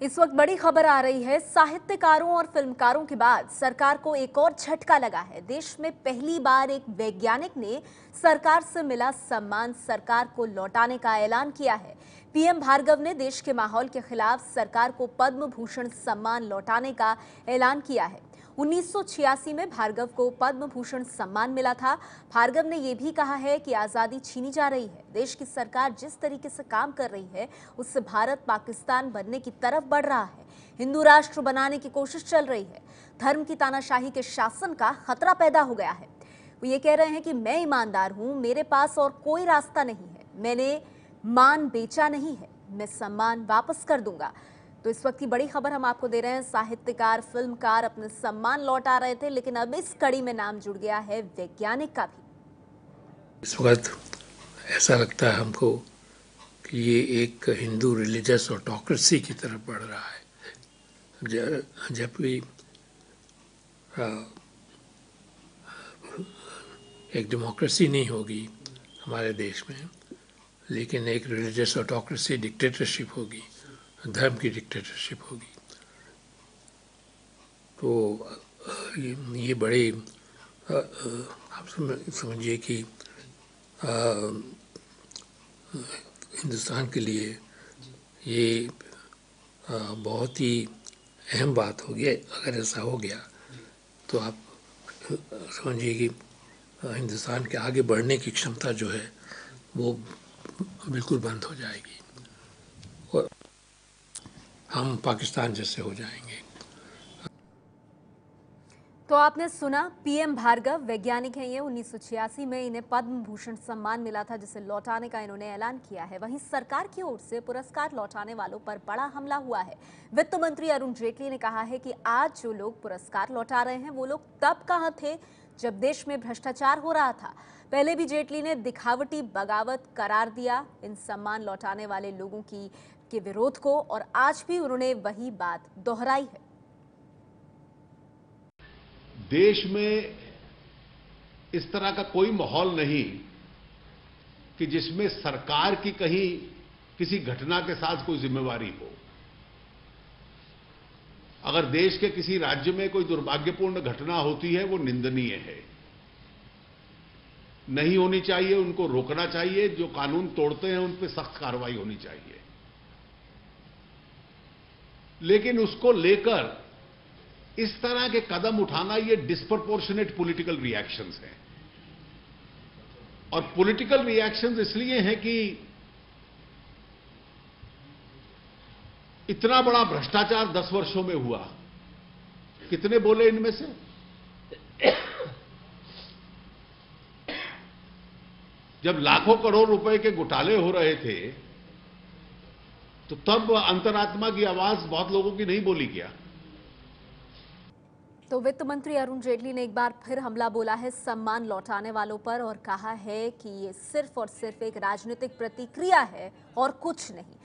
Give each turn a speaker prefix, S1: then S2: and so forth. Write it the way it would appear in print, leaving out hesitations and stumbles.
S1: इस वक्त बड़ी खबर आ रही है। साहित्यकारों और फिल्मकारों के बाद सरकार को एक और झटका लगा है। देश में पहली बार एक वैज्ञानिक ने सरकार से मिला सम्मान सरकार को लौटाने का ऐलान किया है। पीएम भार्गव ने देश के माहौल के खिलाफ सरकार को पद्म भूषण सम्मान लौटाने का ऐलान किया है। 1986 में भार्गव को पद्म भूषण सम्मान मिला था। भार्गव ने यह भी कहा है कि आजादी छीनी जा रही है। देश की सरकार जिस तरीके से काम कर रही है उससे भारत पाकिस्तान बनने की तरफ बढ़ रहा है। हिंदू राष्ट्र बनाने की कोशिश चल रही है। धर्म की तानाशाही के शासन का खतरा पैदा हो गया है। वो ये कह रहे हैं कि मैं ईमानदार हूं, मेरे पास और कोई रास्ता नहीं है, मैंने मान बेचा नहीं है, मैं सम्मान वापस कर दूंगा। तो इस वक्त की बड़ी खबर हम आपको दे रहे हैं। साहित्यकार, फिल्मकार अपने सम्मान लौटा रहे थे, लेकिन अब इस कड़ी में नाम जुड़ गया है वैज्ञानिक का भी।
S2: इस वक्त ऐसा लगता है हमको कि ये एक हिंदू रिलीजियस ऑटोक्रेसी की तरफ बढ़ रहा है। जब भी एक डेमोक्रेसी नहीं होगी हमारे देश में, लेकिन एक रिलीजियस ऑटोक्रेसी, डिक्टेटरशिप होगी, धर्म की डिक्टेटरशिप होगी। तो ये बड़े आप समझिए कि हिंदुस्तान के लिए ये बहुत ही अहम बात होगी। अगर ऐसा हो गया तो आप समझिए कि हिंदुस्तान के आगे बढ़ने की क्षमता जो है वो बिल्कुल बंद हो जाएगी और हम पाकिस्तान जैसे हो जाएंगे।
S1: तो आपने सुना, पीएम भार्गव वैज्ञानिक हैं ये। 1986 में इन्हें पद्म भूषण सम्मान मिला था, जिसे लौटाने का इन्होंने ऐलान किया है। वहीं सरकार की ओर से पुरस्कार लौटाने वालों पर बड़ा हमला हुआ है। वित्त मंत्री अरुण जेटली ने कहा है कि आज जो लोग पुरस्कार लौटा रहे हैं वो लोग तब कहां थे जब देश में भ्रष्टाचार हो रहा था। पहले भी जेटली ने दिखावटी बगावत करार दिया इन सम्मान लौटाने वाले लोगों के विरोध को, और आज भी उन्होंने वही बात दोहराई है।
S3: देश में इस तरह का कोई माहौल नहीं कि जिसमें सरकार की कहीं किसी घटना के साथ कोई जिम्मेवारी हो। अगर देश के किसी राज्य में कोई दुर्भाग्यपूर्ण घटना होती है वो निंदनीय है, नहीं होनी चाहिए, उनको रोकना चाहिए। जो कानून तोड़ते हैं उन पर सख्त कार्रवाई होनी चाहिए। लेकिन उसको लेकर इस तरह के कदम उठाना ये डिस्प्रपोर्शनेट पॉलिटिकल रिएक्शंस हैं। और पॉलिटिकल रिएक्शंस इसलिए हैं कि इतना बड़ा भ्रष्टाचार 10 वर्षों में हुआ। कितने बोले इनमें से? जब लाखों करोड़ रुपए के घोटाले हो रहे थे तो तब अंतरात्मा की आवाज बहुत लोगों की नहीं बोली क्या?
S1: तो वित्त मंत्री अरुण जेटली ने एक बार फिर हमला बोला है सम्मान लौटाने वालों पर, और कहा है कि ये सिर्फ और सिर्फ एक राजनीतिक प्रतिक्रिया है और कुछ नहीं।